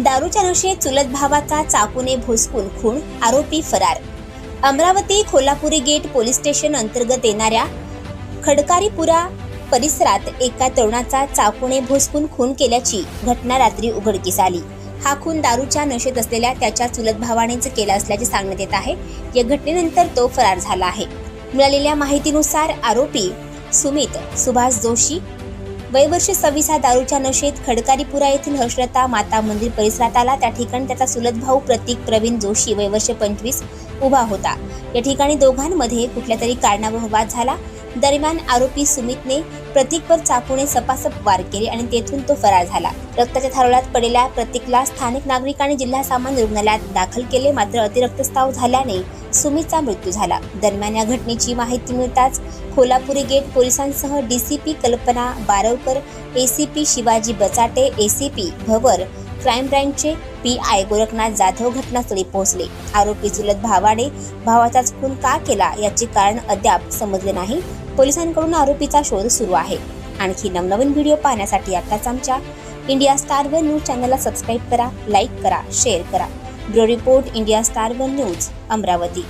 दारूच्या नशेत चुलत भावाचा चाकूने भोसकून खून, आरोपी फरार। Amravati Kolhapuri gate police station अंतर्गत येणाऱ्या खडकारीपुरा परिसरात एका तरुणाचा चाकूने भोसकून खून केल्याची घटना रात्री उघडकीस आली। हा खून दारूच्या नशेत असलेल्या त्याच्या चुलत भावानेच केला असल्याचे सांगण्यात येत आहे। या घटनेनंतर तो फरार झाला आहे। मिळालेल्या माहितीनुसार आरोपी सुमित सुभाष जोशी वय वर्ष 26 हा दारूच्या नशेत खडकारीपुरा येथील हर्षलता माता मंदिर परिसरात आला। त्या ठिकाणी त्याचा चुलत भाऊ प्रतीक प्रवीण जोशी वय वर्ष 25 उभा होता। या ठिकाणी दोघांमध्ये कुठल्या तरी कारणावरून वाद झाला। दरम्यान आरोपी सुमितने प्रतीकवर चाकूने सपासप वार केले आणि तेथून तो फरार झाला। रक्ताच्या थारोळ्यात पडलेल्या प्रतीकला स्थानिक नागरिकांनी जिल्हा सामान्य रुग्णालयात दाखल केले, मात्र अतिरक्तस्राव झाल्याने सुमितचा मृत्यू झाला। दरम्यान या घटनेची माहिती मिळताच कोल्हापुरी गेट पोलिसांसह डीसीपी कल्पना बारवकर, एसीपी शिवाजी बचाटे, एसीपी भवर, क्राईम ब्रँचचे पीआय गोरखनाथ जाधव घटनास्थळी पोहोचले। आरोपी चुलत भावाने भावाचाच खून का केला याचे कारण अद्याप समजले नाही। पोलिसांकडून आरोपीचा शोध सुरू आहे। आणखी नवनवीन व्हिडिओ पाहण्यासाठी आताच आमच्या इंडिया स्टार वन न्यूज चॅनलला सबस्क्राईब करा, लाईक करा, शेअर करा। Bureau report, India star one news, Amravati.